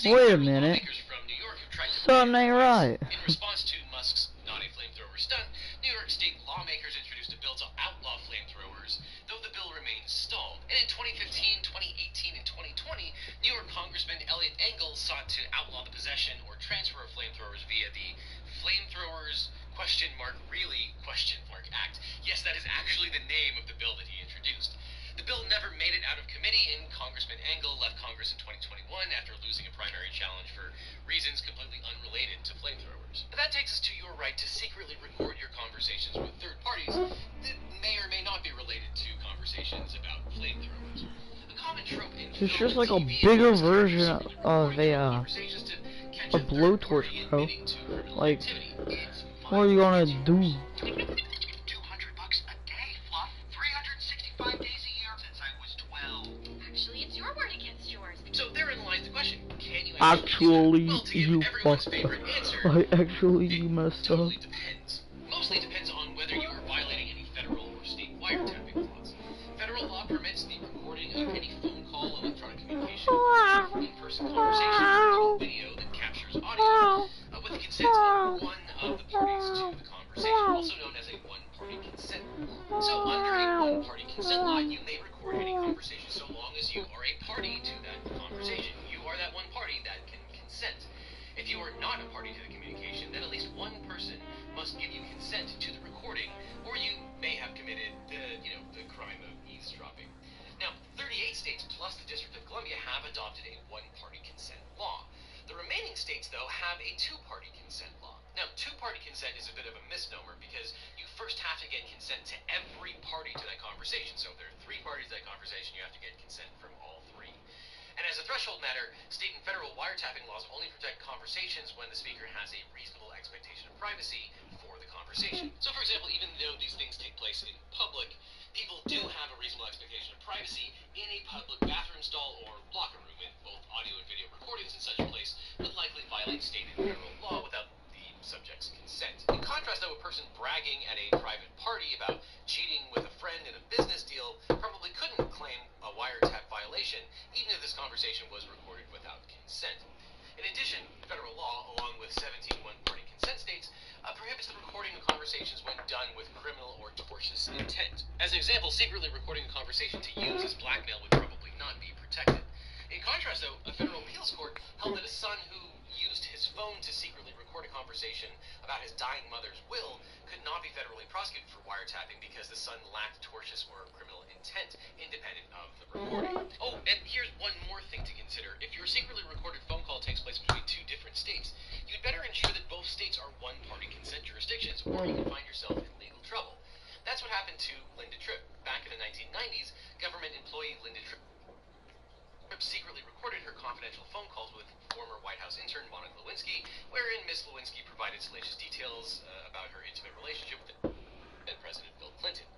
Wait a minute. Something ain't right. In response to Musk's not a flamethrower stunt, New York state lawmakers introduced a bill to outlaw flamethrowers, though the bill remains stalled. And in 2015, 2018, and 2020, New York Congressman Eliot Engel sought to outlaw the possession or transfer of flamethrowers via the Flamethrowers Really Act. Yes, that is actually the name of the bill that he introduced. The bill never made it out of committee, and Congressman Engel left Congress in 2021 after losing a primary challenge for reasons completely unrelated to flamethrowers. But that takes us to your right to secretly record your conversations with third parties that may or may not be related to conversations about flamethrowers. A common trope in It's just like a bigger version of a blowtorch, bro. Like, what are you gonna do? $200 a day, Fluff. 365 days a year since I was 12. Actually, it's your word against yours. So therein lies the question: can you actually well, to give you everyone's fucked favorite up? answer, Like, actually you messed totally up. depends. Mostly depends on whether you are violating any federal or state wiretapping laws. Federal law permits the recording of any phone call, electronic communication, or in-person conversation, video that captures audio with the consent of one of the parties to the conversation, also known as a one-party consent law. So under a one-party consent law, you may record any conversation so long as you are a party to that conversation. You are that one party that can consent. If you are not a party to the communication, then at least one person must give you consent to the recording, or you may have committed the crime of eavesdropping. Now, 38 states plus the District of Columbia have adopted a one-party consent law. The remaining states, though, have a two-party consent law. Now, two-party consent is a bit of a misnomer because you first have to get consent to every party to that conversation. So if there are three parties to that conversation, you have to get consent from all three. And as a threshold matter, state and federal wiretapping laws only protect conversations when the speaker has a reasonable expectation of privacy for the conversation. So, for example, even though these things take place in public, people do have a reasonable expectation of privacy in a public bathroom stall or locker room, and both audio and video recordings in such a place would likely violate state and federal law without the subject's consent. In contrast, though, a person bragging at a private party about cheating with a friend in a business deal probably couldn't claim a wiretap violation, even if this conversation was recorded without consent. In addition, federal law, along with 17 one-party consent states, prohibits the recording of conversations when done with criminal or tortious intent. As an example, secretly recording a conversation to use as blackmail would probably not be protected. In contrast, though, a federal appeals court held that a son who used his phone to secretly record a conversation about his dying mother's will could not be federally prosecuted for wiretapping because the son lacked tortious or criminal intent, independent of the recording. Oh, and here's one more thing to consider. If your secretly recorded phone call takes place between two different states, you'd better ensure that both states are one-party consent jurisdictions, or you can find yourself in legal trouble. That's what happened to Linda Tripp. Back in the 1990s, government employee Linda Tripp secretly recorded her confidential phone calls with former White House intern Monica Lewinsky, wherein Ms. Lewinsky provided salacious details about her intimate relationship with then President Bill Clinton.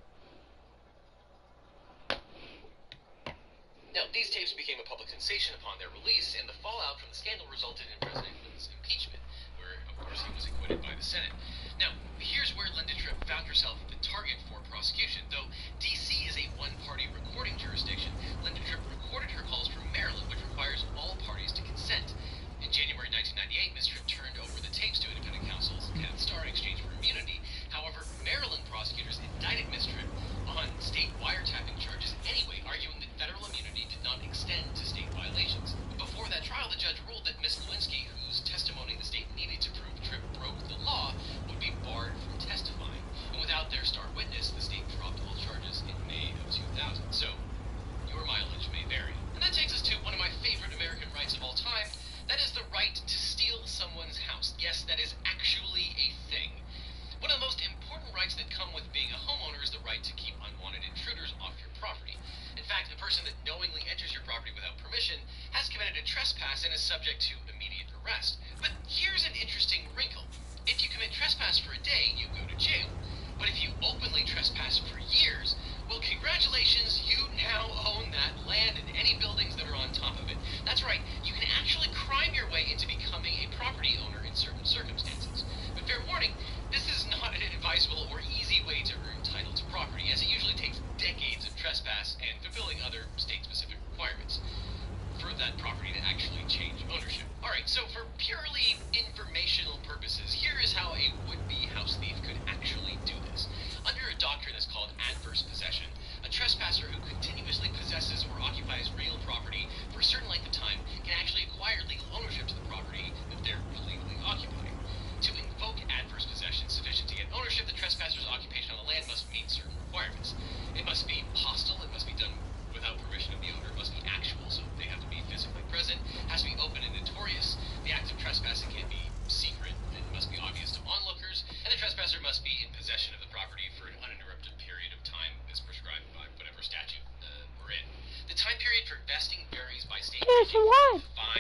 Now, these tapes became a public sensation upon their release, and the fallout from the scandal resulted in President Clinton's impeachment, where, of course, he was acquitted by the Senate. Now, here's where Linda Tripp found herself the target for prosecution. Though D.C. is a one-party recording jurisdiction, Linda Tripp recorded her calls from Maryland, which requires all parties to consent. In January 1998, Ms. Tripp turned over the tapes to independent counsel Kenneth Starr in exchange for immunity. However, Maryland prosecutors indicted Ms. Tripp on state wiretapping charges anyway, arguing that federal immunity did not extend to state violations. Before that trial, the judge ruled that Ms. Lewinsky, whose testimony the state needed to prove Tripp broke the law, would be barred from testifying. And without their star witness, the state dropped all charges in May of 2000. So, your mileage may vary. And that takes us to one of my favorite American rights of all time. That is the right to steal someone's house. Yes, that is actually a thing. One of the most important rights that come with being a homeowner is the right to keep unwanted intruders off your property. In fact, a person that knowingly enters your property without permission has committed a trespass and is subject to immediate arrest. But here's an interesting wrinkle. If you commit trespass for a day, you go to jail. But if you openly trespass for years, well, congratulations, you now own that land and any buildings that are on top of it. That's right, you can actually crime your way into becoming a property owner in certain circumstances. But fair warning, this is not an advisable or easy way to earn title to property, as it usually takes decades of trespass and fulfilling other state-specific requirements for that property to actually change ownership.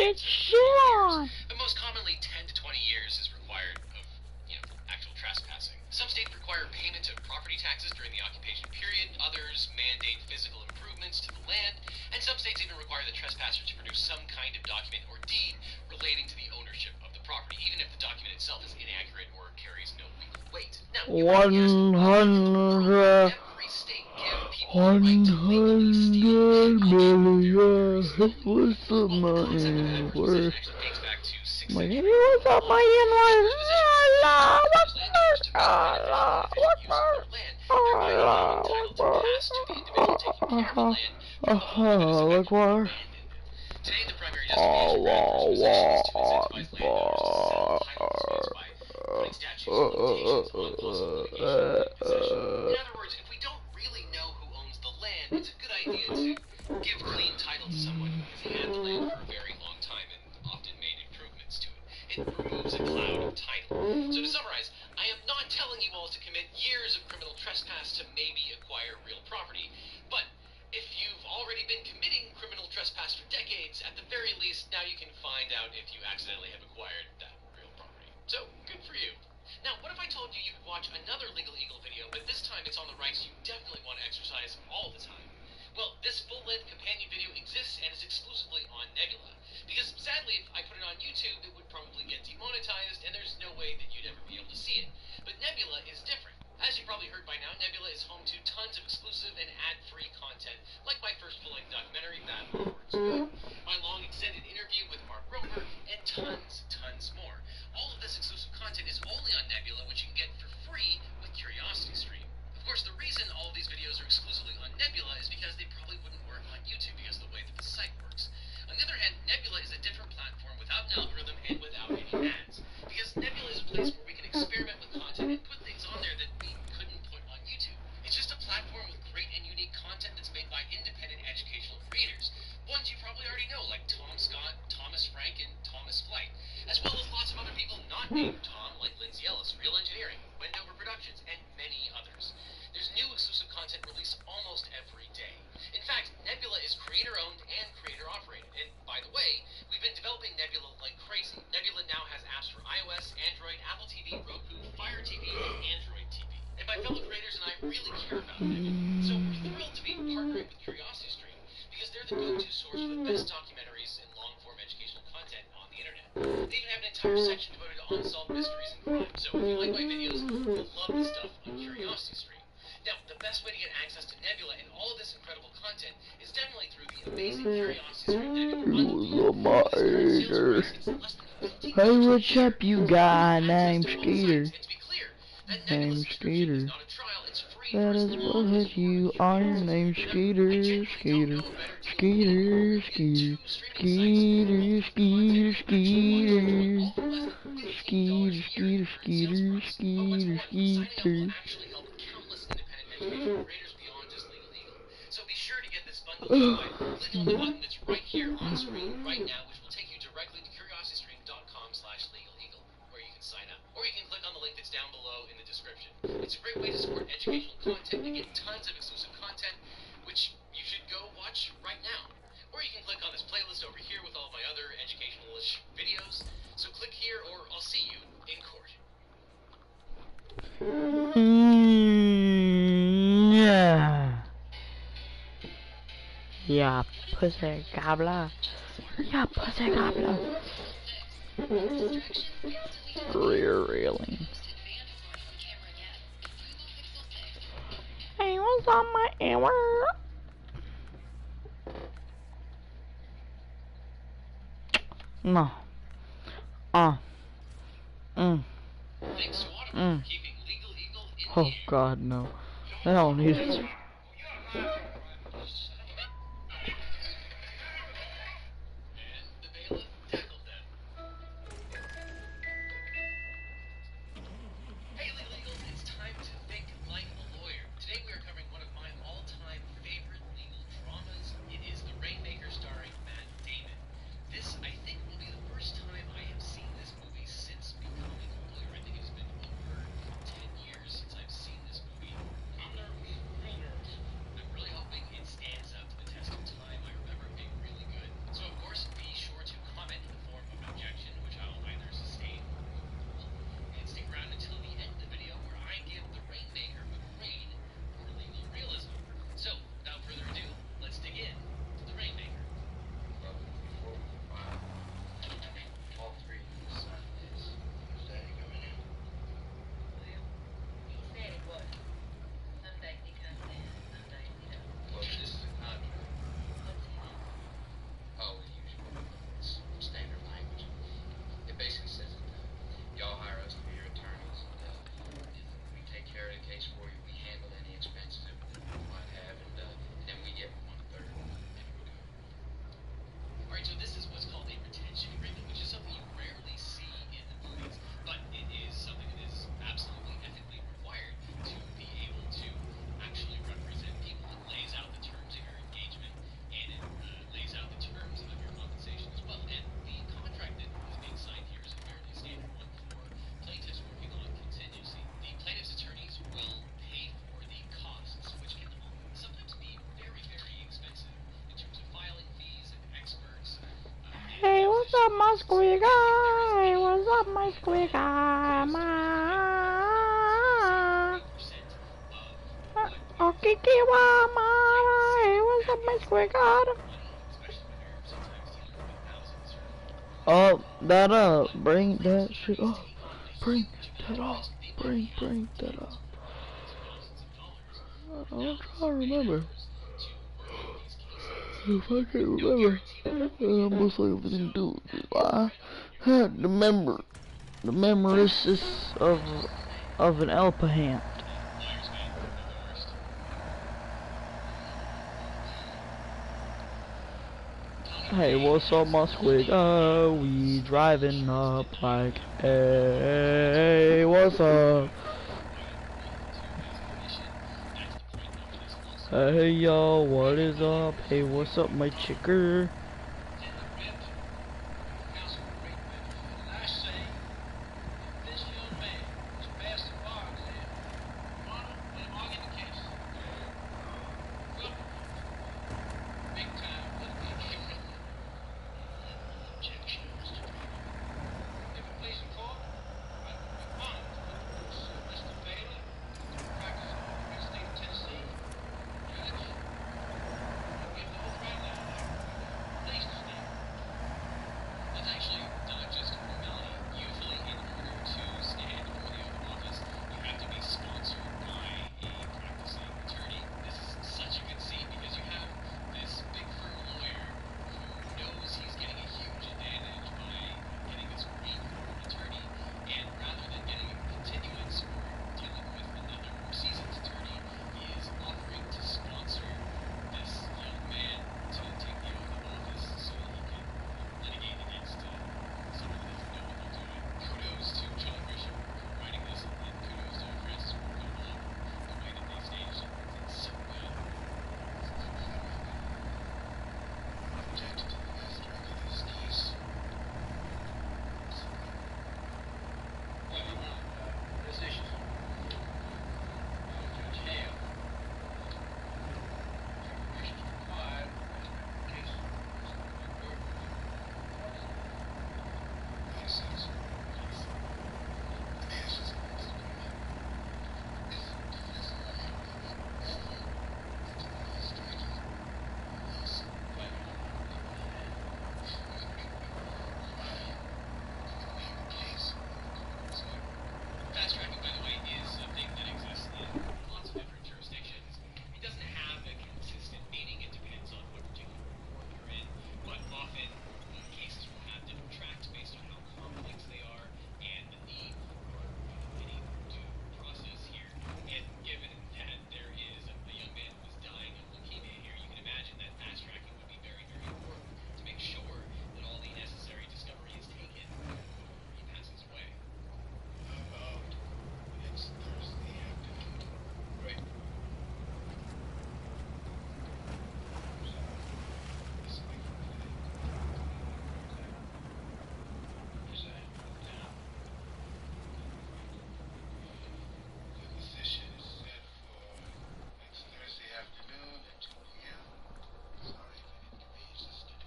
get shit on. But most commonly, 10 to 20 years is required of, actual trespassing. Some states require payment of property taxes during the occupation period. Others mandate physical improvements to the land. And some states even require the trespasser to produce some kind of document or deed relating to the ownership of the property, even if the document itself is inaccurate or carries no legal weight. Now, you might be asking, every state give people the right to legally steal million. What's the money worth? actually dates back to Like, hey, what's up, my worth? Allah, Akbar. Today, the primary destination for adverse possession is to incentivize landowners to sell title disputes by putting statutes of limitations on possible litigation of possession. In other words, if we don't really know who owns the land, it's a good idea to give clean title to someone because they had the land for a very long time and often made improvements to it. It removes a cloud of title. So to summarize, I am not telling you all to commit years of criminal trespass to maybe acquire real property, but if you've already been committing criminal trespass for decades, at the very least, now you can find out if you accidentally have acquired that real property. So, good for you. Now, what if I told you you could watch another Legal Eagle video, but this time it's on the rights you definitely want to exercise all the time? Well, this full-length companion video exists and is exclusively on Nebula. Because, sadly, if I put it on YouTube, it would probably get demonetized, and there's no way that you'd ever be able to see it. But Nebula is different. As you probably heard by now, Nebula is home to tons of exclusive and ad-free content, like my first full-length documentary, Bad Words Good, my long extended interview with Mark Roper, and tons more. All of this exclusive content is only on Nebula, which you can get for free with CuriosityStream. Of course, the reason all of these videos are exclusively on Nebula is because they probably wouldn't work on YouTube because of the way that the site works. On the other hand, Nebula is a different platform without an algorithm and without any ads, because Nebula is a place where we can experiment with content and put things on there that we couldn't put on YouTube. It's just a platform with great and unique content that's made by independent educational creators, ones you probably already know, like Tom Scott, Thomas Frank, and Thomas Flight, as well as lots of other people not named Tom, like Lindsay Ellis, Real Engineering, Wendover Productions, and many others. There's new exclusive content released almost every day. In fact, Nebula is creator-owned and creator-operated, and by the way, we've been developing Nebula like crazy. Nebula now has apps for iOS, Android, Apple TV, Roku, Fire TV, and Android TV. And my fellow creators and I really care about Nebula, so we're thrilled to be partnering with CuriosityStream, because they're the go-to source for the best documentaries and long-form educational content on the internet. They even have an entire section devoted to unsolved mysteries and crime, so if you like my videos, you'll love the stuff on CuriosityStream. Now, the best way to get access to Nebula and all of this incredible content is definitely through the amazing CuriosityStream Nebula bundle. Hey, what's up, you guy named Skeeter? Named Skeeter. That is what you are. Your name's Skeeter, Skeeter, Skeeter, Skeeter, Skeeter, Skeeter, Skeeter, Skeeter, Skeeter, Skeeter, Skeeter, Skeeter. So be sure to get this bundle by clicking on the button that's right here on screen right now, which will take you directly to curiositystream.com/legaleagle, where you can sign up. Or you can click on the link that's down below in the description. It's a great way to support educational content and get tons of exclusive content, which you should go watch right now. Or you can click on this playlist over here with all of my other educational-ish videos. So click here, or I'll see you in court. Yeah. Yeah, pussy gobbler. Yeah, pussy gobbler. Rear railing. Hey, what's on my ear? No. Thanks, Waterman, for keeping Legal Eagle in Oh the air. God, no. I don't need it. And the bailiff tackled them. Hey, Legal Eagles, it's time to think like a lawyer. Today we are covering one of my all-time favorite legal dramas. It is The Rainmaker starring Matt Damon. This, I think, will be the first time I have seen this movie since becoming a lawyer. I think it's been over 10 years since I've seen this movie. I'm really hoping my squeak eye? What's up, my squeak eye? Okay, what's up, my squeak eye? Oh, that bring that shit up. Bring that up. Bring that up. I'm trying to remember. If I can't remember, most like everything to do. I had the memories of an elephant. Hey, what's up, my squid? We driving up like, hey, what's up? Hey, yo, what is up? Hey, what's up, my chicker?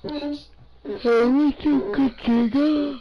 Hey, what you cooking? So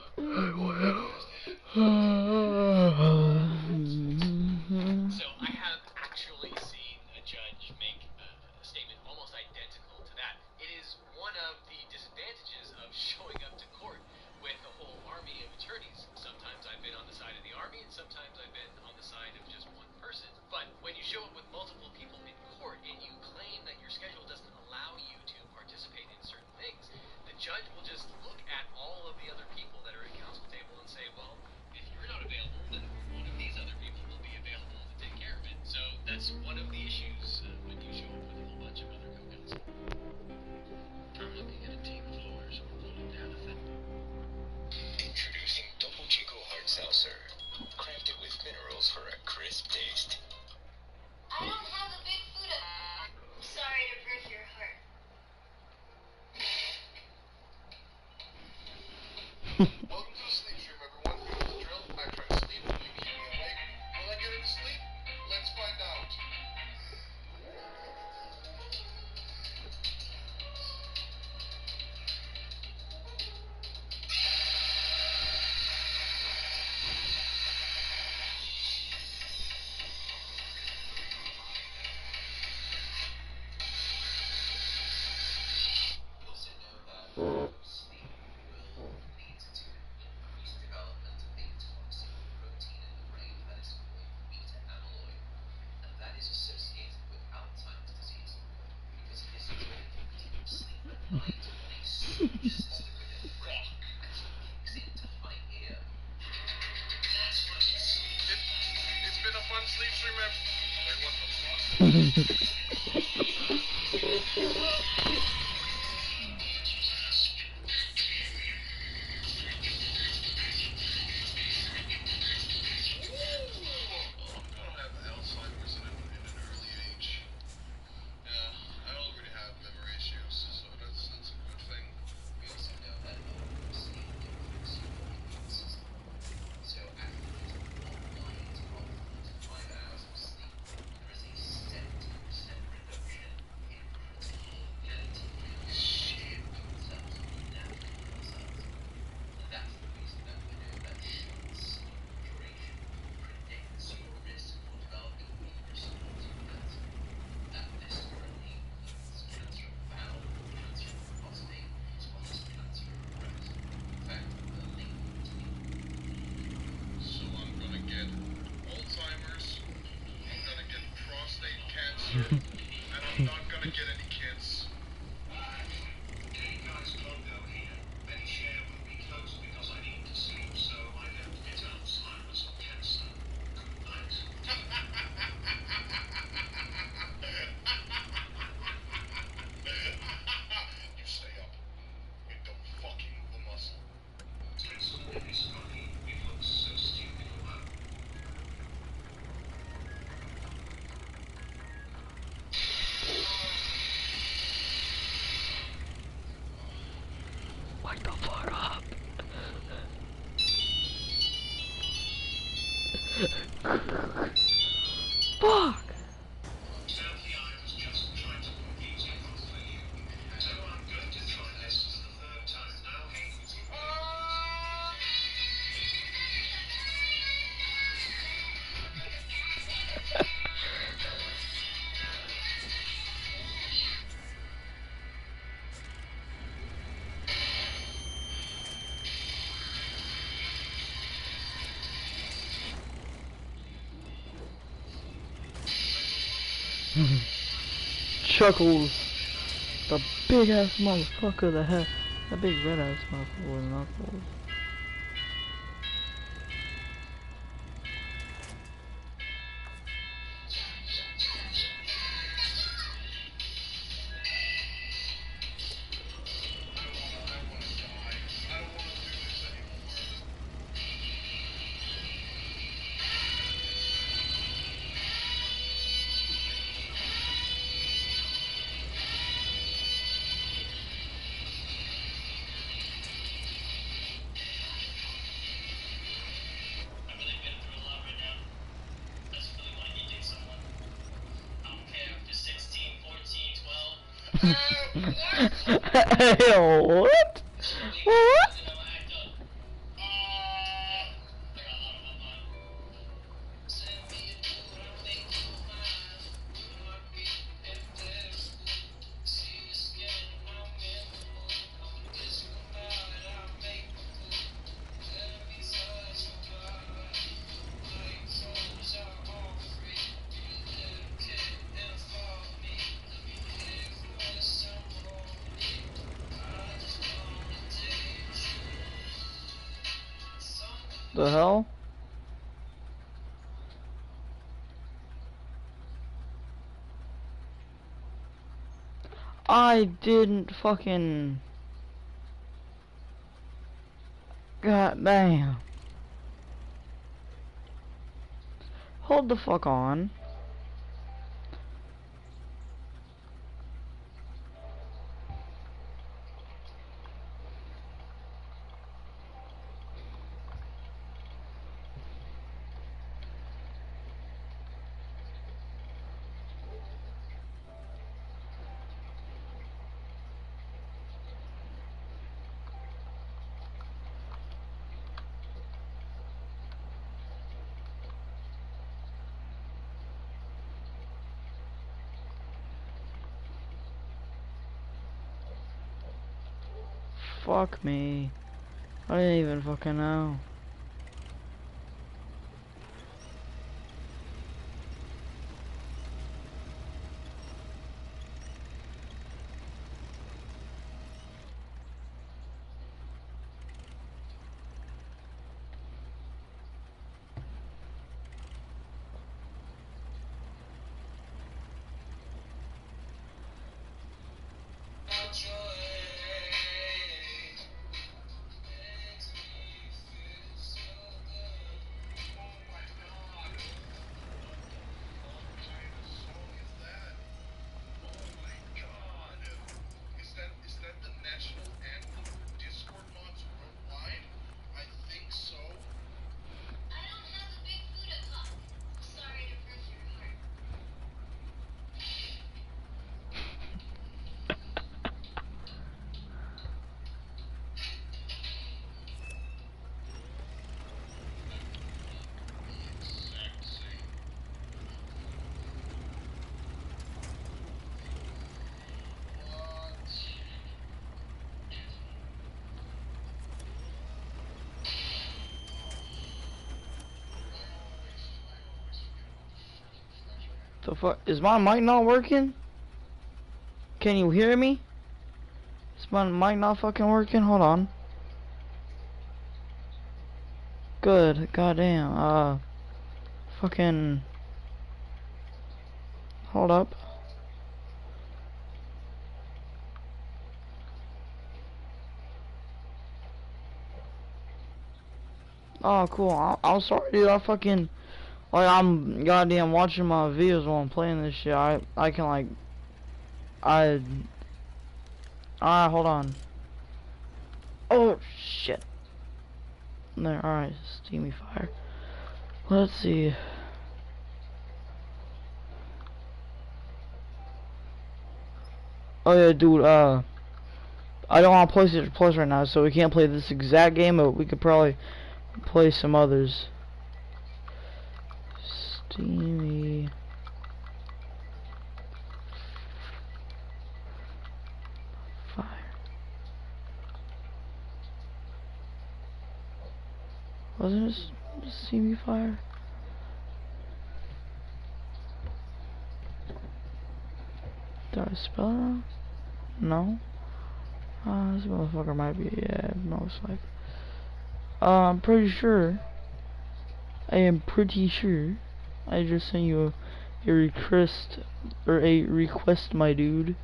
I have actually seen a judge make a statement almost identical to that. It is one of the disadvantages of showing up to court with a whole army of attorneys. Sometimes I've been on the side of the army, and sometimes I've been on the side of just one person. But when you show up with multiple people in court and you claim that your schedule doesn't allow you to participate in certain things, the judge will just look at all of the other people that are at counsel table and say, well, if you're not available, then one of these other people will be available to take care of it. So that's one of the issues when you show up with a whole bunch of other co-counsel. I'm looking at a team of lawyers who are pulling down a thing. Introducing Double Chico Hard Seltzer, crafted with minerals for a crisp taste. I don't have a big food. Sorry to break your heart. Welcome to the sleep stream, everyone. You know the drill. I try to sleep, you keep me awake. Will I get any sleep? Let's find out. remember. Wait, what the fuck? I'm gonna have Alzheimer's in an early age. Yeah, I already have memory issues, so that's a good thing. We also know that sleep improves your immune system. So after getting 5 hours of sleep, there is a 70% reduction in protein activity in cells, natural blood cells. And that's the reason that we know that short sleep duration predicts your risk for developing a response to cancer. This currently includes cancer of the bowel, cancer of the prostate, as well as cancer of the breast. In fact, the link between So I'm gonna get Alzheimer's, I'm gonna get prostate cancer, and I'm not gonna get any kids. Okay, guys, calm down here. Medishare will be closed because I need to sleep, so I don't get Alzheimer's or cancer. Good night. You stay up. You don't fucking move a muscle. Take some more of this, Scotty. It looks so stupid, although. Wake the fuck up. Fuck. Sadly, I was just trying to confuse you for you. So I'm going to try this for the third time now. Chuckles. The big ass motherfucker that had that big red ass motherfucker with knuckles. I'm really going through a lot right now. I just really want to eat someone. I don't care if they're 16, 14, 12. Hey, what? What? You know, act up. I got a lot on my mind. Send me a dude, I'll make you mine. You might be empty. See your skin, I'm in the mood. Come and kiss me about it, I'll make the food. Let me touch your body. My clothes are all free. You little kid and follow me. Let me hear your voice, I'm lonely. I just wanna date you. Something The hell? I didn't fucking. God damn. Hold the fuck on. Fuck me. I didn't even fucking know. The fuck? Is my mic not working? Can you hear me? Is my mic not fucking working? Hold on. Good. Goddamn. Fucking. Hold up. Oh, cool. I'm sorry, dude. I fucking. Like, I'm goddamn watching my videos while I'm playing this shit. I can, like. Alright, hold on. Oh, shit. There, alright. Steamy fire. Let's see. Oh, yeah, dude, I don't want PlayStation Plus right now, so we can't play this exact game, but we could probably play some others. Steamy fire. Wasn't it Steamy fire? Did I spell it wrong? No. This motherfucker might be, yeah, most likely. I'm pretty sure. I am pretty sure. I just sent you a request, or a request, my dude.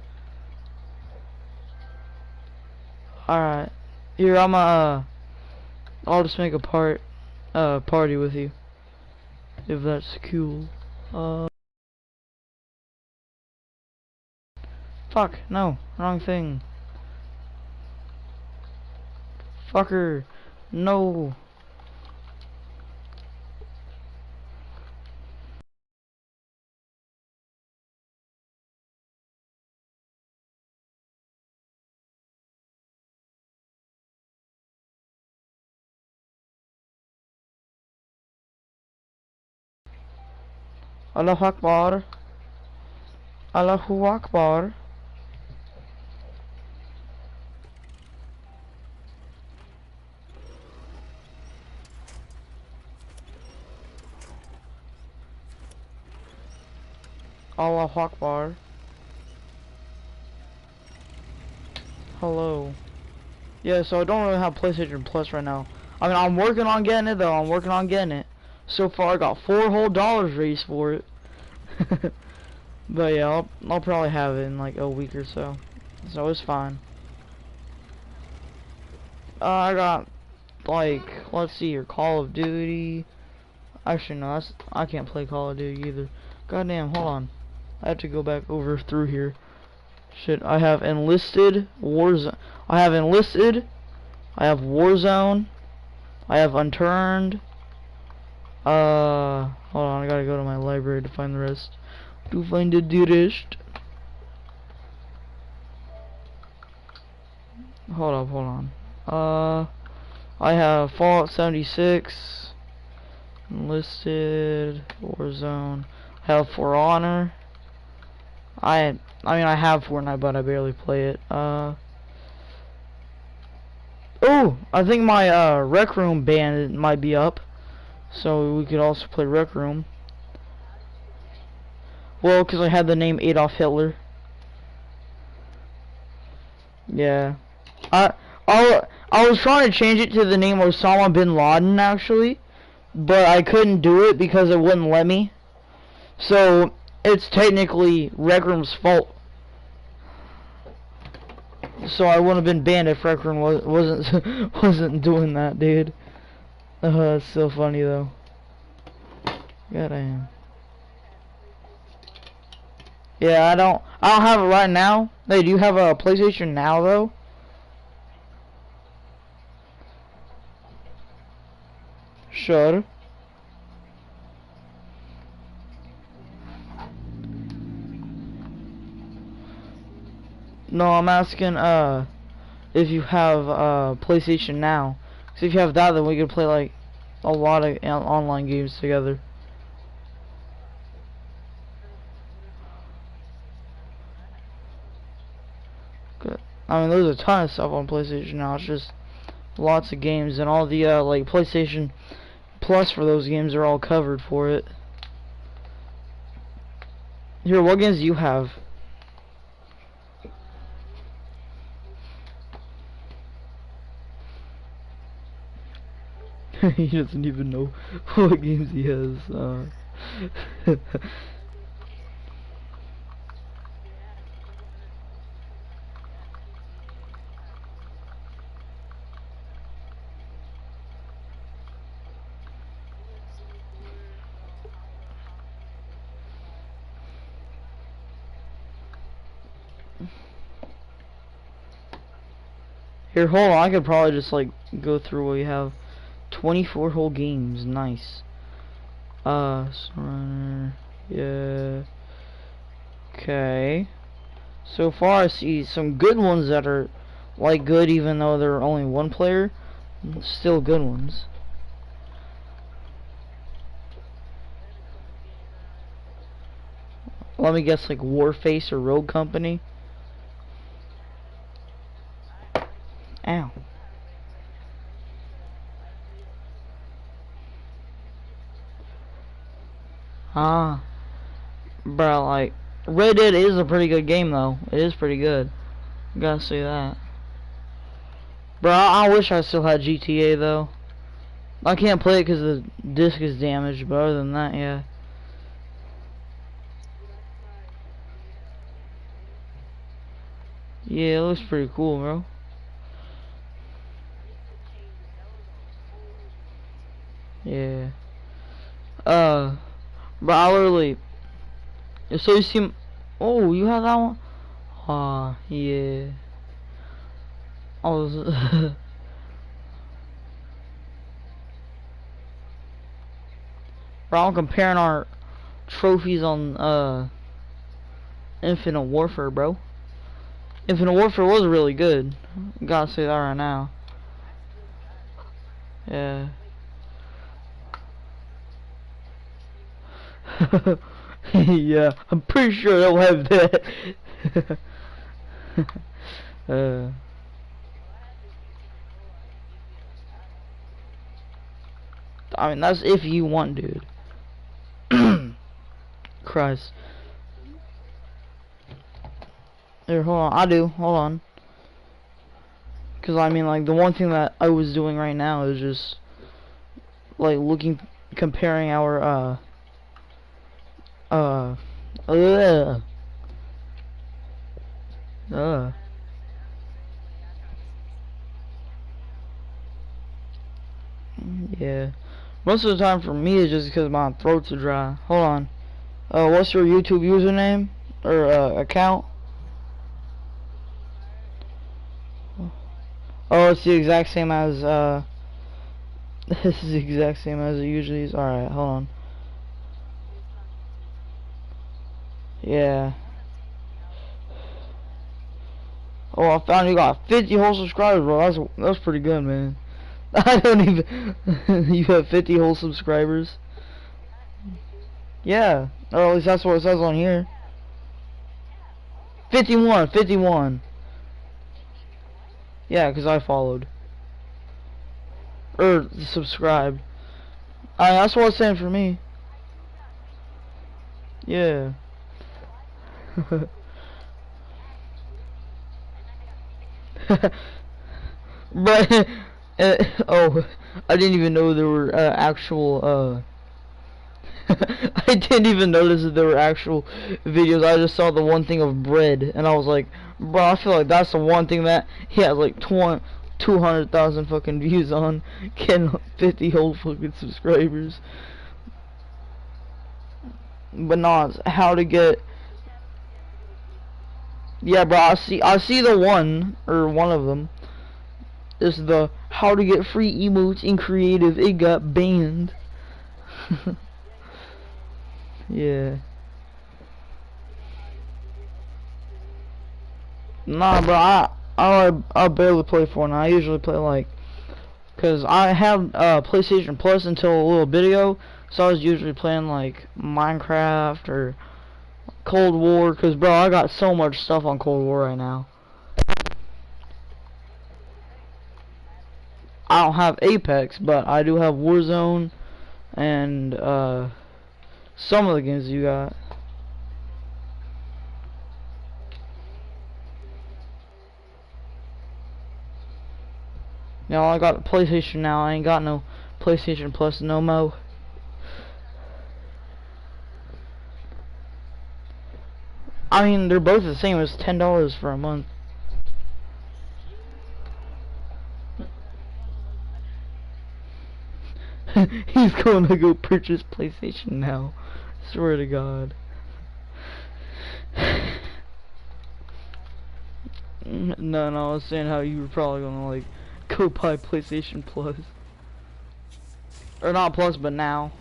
Alright. Here, I'll just make a party with you. If that's cool. Fuck, no, wrong thing. Fucker, no. Allahu Akbar. Allahu Akbar. Allahu Akbar. Hello. Yeah, so I don't really have PlayStation Plus right now. I mean, I'm working on getting it though. I'm working on getting it. So far, I got $4 whole raised for it. But yeah, I'll probably have it in like a week or so. So it's fine. I got like, let's see here, Call of Duty. Actually, no, I can't play Call of Duty either. Goddamn, hold on. I have to go back over through here. Shit, I have enlisted Warzone. I have enlisted. I have Warzone. I have unturned. Hold on, I gotta go to my library to find the rest. To find the rest. Hold on. I have Fallout 76. Enlisted. Warzone. I have For Honor. I mean, I have Fortnite, but I barely play it. Oh, I think my Rec Room ban might be up, so we could also play Rec Room. Well, because I had the name Adolf Hitler. Yeah, I was trying to change it to the name Osama bin Laden actually, but I couldn't do it because it wouldn't let me. So it's technically Rec Room's fault. So I wouldn't have been banned if Rec Room wasn't doing that, dude. It's so funny though. Goddamn. Yeah, I don't have it right now. Hey, do you have a PlayStation Now though? Sure. No, I'm asking if you have PlayStation Now. 'Cause if you have that, then we could play like a lot of online games together. Good. I mean, there's a ton of stuff on PlayStation Now. It's just lots of games, and all the like PlayStation Plus for those games are all covered for it. Here, what games do you have? He doesn't even know what games he has. Here, hold on. I could probably just like go through what you have. 24 whole games. Nice. Snowrunner. Yeah. Okay. So far, I see some good ones that are like good, even though they're only one player. Still good ones. Let me guess, like Warface or Rogue Company. Ow. Ah. Bro, like, Red Dead is a pretty good game, though. It is pretty good. Gotta say that. Bro, I wish I still had GTA, though. I can't play it because the disc is damaged, but other than that, yeah. Yeah, it looks pretty cool, bro. Yeah. Bro, I literally... So you see... Oh, you have that one? Ah, yeah. I was... Bro, I'm comparing our trophies on, Infinite Warfare, bro. Infinite Warfare was really good. Gotta say that right now. Yeah. Yeah, I'm pretty sure they'll have that. I mean, that's if you want, dude. Christ. Here, hold on. I do. Hold on. Because, I mean, like, the one thing that I was doing right now is just, like, comparing our, uh, yeah. Most of the time for me is just because my throat's dry. Hold on. What's your YouTube username? Or, account? Oh, it's the exact same as, this is the exact same as it usually is. Alright, hold on. Yeah. Oh, I found you got 50 whole subscribers, bro. That's pretty good, man. I don't even... You have 50 whole subscribers? Yeah. Or at least that's what it says on here. 51, 51. Yeah, because I followed. Or subscribed. That's what it's saying for me. Yeah. But, oh, I didn't even know there were, actual, I didn't even notice that there were actual videos. I just saw the one thing of bread, and I was like, bro, I feel like that's the one thing that he has like 200,000 fucking views on, getting 50 whole fucking subscribers. But no, it's how to get. Yeah, bro, I see the one, or one of them. Is the how to get free emotes in creative. It got banned. Yeah. Nah, bro, I barely play Fortnite. I usually play like, cause I have PlayStation Plus until a little bit ago, so I was usually playing like Minecraft or Cold War. Cause bro, I got so much stuff on Cold War right now. I don't have Apex, but I do have Warzone and some of the games you got. No, I got PlayStation now. I ain't got no PlayStation Plus no mo. I mean, they're both the same. It's $10 for a month. He's going to go purchase PlayStation now. Swear to God. No, I was saying how you were probably gonna like go buy PlayStation Plus, or not Plus, but now.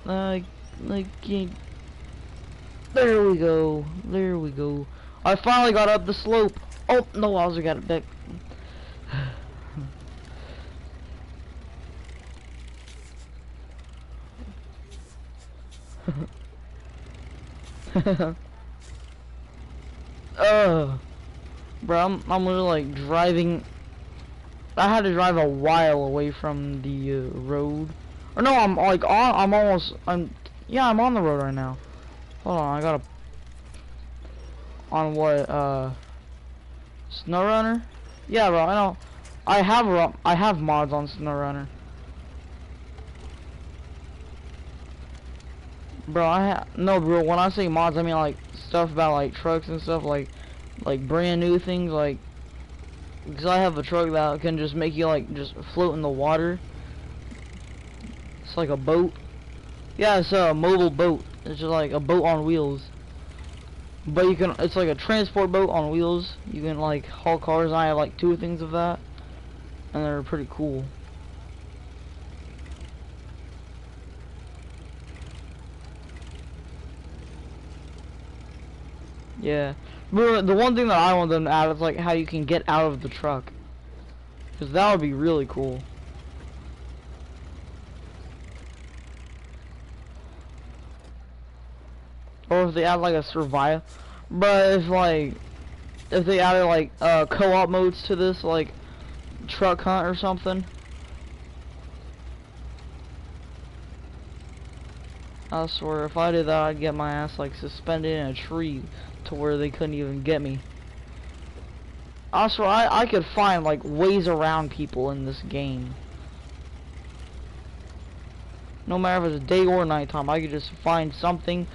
Like, there we go, there we go. I finally got up the slope. Oh no, I also got it back. Bro, I'm literally like driving. I had to drive a while away from the road. Or no, I'm like on. Yeah, I'm on the road right now. Hold on, I gotta. On what? Snowrunner? Yeah, bro. I know. I have mods on Snowrunner. Bro, no, bro. When I say mods, I mean like stuff about like trucks and stuff, like brand new things, like. Because I have a truck that can just make you like just float in the water. It's like a boat. Yeah, it's a mobile boat. It's just like a boat on wheels. But you can, it's like a transport boat on wheels. You can like haul cars. I have like 2 things of that. And they're pretty cool. Yeah. But the one thing that I want them to add is like how you can get out of the truck. Because that would be really cool. Or if they add like a survival. But if they added like co-op modes to this, like truck hunt or something. I swear, if I did that, I'd get my ass like suspended in a tree to where they couldn't even get me. I swear, I could find like ways around people in this game. No matter if it's day or nighttime, I could just find something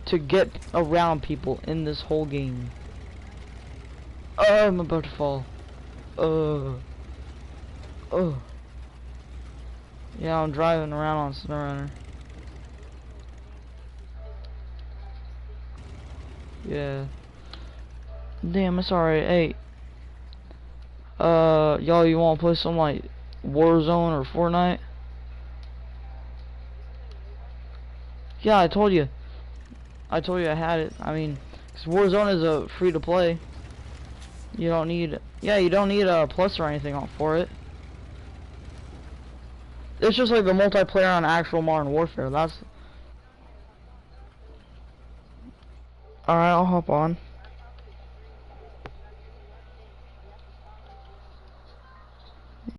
to get around people in this whole game. Oh, I'm about to fall. Oh. Yeah, I'm driving around on Snowrunner. Yeah. Damn, it's alright. Hey. Y'all, you wanna play some like Warzone or Fortnite? Yeah, I told you. I had it. I mean, 'cause Warzone is a free to play. You don't need, yeah, you don't need a plus or anything for it. It's just like the multiplayer on actual Modern Warfare. That's. Alright, I'll hop on.